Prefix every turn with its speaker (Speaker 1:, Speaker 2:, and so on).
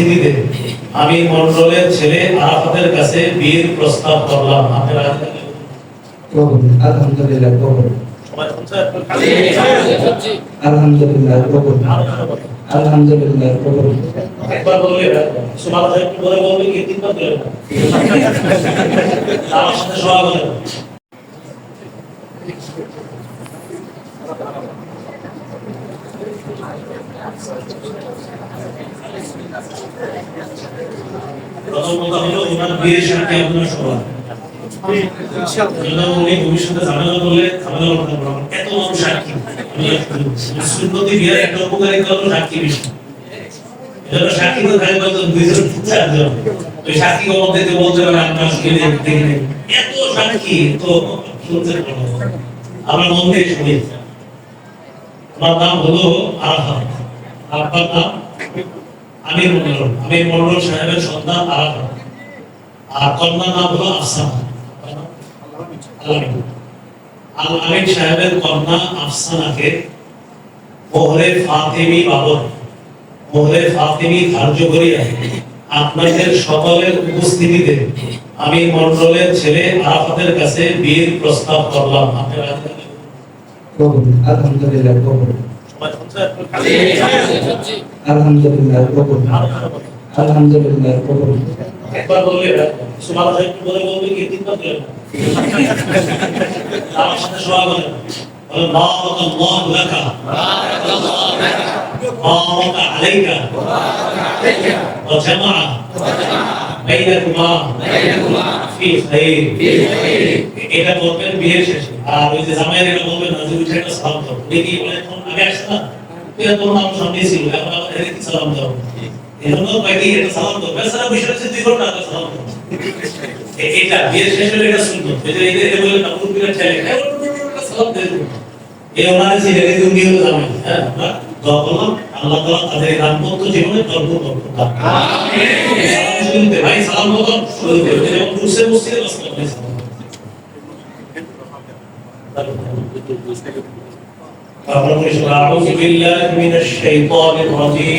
Speaker 1: উপস্থিতিতে আমি মন্ডলের ছেলে আরাফাতের কাছে বিয়ের প্রস্তাব করলাম। আপনারা
Speaker 2: আলহামদুলিল্লাহ কবুল। আলহামদুলিল্লাহ কবুল। আলহামদুলিল্লাহ কবুল।
Speaker 1: একবার বললে সুবহানাল্লাহ একটু বলে বলবে কি তিনবার বলে আমার সাথে সবাই বলে প্রথম কথা হলো ওনার বিয়ের সাথে আপনার সবাই উনি ভবিষ্যতে ঝামেলা করলে ঝামেলা করতে পারবেন। এত মানুষ সাক্ষী সুন্নতি বিয়ের একটা উপকারিতা হলো সাক্ষী বিষয়। এজন্য সাক্ষী তো থাকে বলতো দুইজন চারজন ওই সাক্ষী কখন থেকে বলতে পারে আপনার শুনে দেখে এত সাক্ষী তো শুনতে পারবো আমরা মন দিয়ে শুনি। আমার নাম হলো আরাফাত, আপনার নাম আমির মন্ডল। আমির মন্ডল সাহেবের সন্তান আরাফাত, আর কন্যার নাম হলো আফসানা। আল আমিন সাহেবের কন্যা আফসানাকে মোহরে ফাতেমি বাবদ মোহরে ফাতেমি ধার্য করিয়া আপনাদের সকলের উপস্থিতিতে আমি মন্ডলের ছেলে আরাফাতের কাছে বিয়ের প্রস্তাব করলাম। আপনারা
Speaker 2: কবুল। আলহামদুলিল্লাহ কবুল। আলহামদুলিল্লাহ কবুল। আলহামদুলিল্লাহ কবুল।
Speaker 1: একবার বললে সুবহানাল্লাহ একটু বলে বলবে কি তিনবার বলে আমার সাথে সবাই বলে বারাকাল্লাহু লাকা বারাকা আলাইকা ওয়া জামাআ বাইনাকুমা ফি খাইর। এটা বলবেন বিয়ের শেষে। আর ওই যে জামাইয়ের এটা বলবেন না যে উঠে একটা সালাম দাও। দেখি বলে এখন আগে আসছে না তুই তোর নাম সামনে ছিল এখন আবার এদিকে সালাম দাও। এজন্য বাইরে এটা সালাম দাও। বেচারা বিষয় হচ্ছে 2 ঘন্টা আগে সালাম দাও। এটা বিয়ের শেষে এটা সুন্নত। এই যে এটা বলে না পুরো ছেলে সালাম দেব। এই ওনার ছেলে এই দুনিয়া হলো জামাই। হ্যাঁ আমরা দোয়া করলাম আল্লাহ তাআলা তাদের দাম্পত্য জীবনে বরকত দান করুন। আমিন। ভাই সালাম দাও শুরু করে যেমন কুরসে মসজিদে বাস করতে أعوذ بالله من الشيطان الرجيم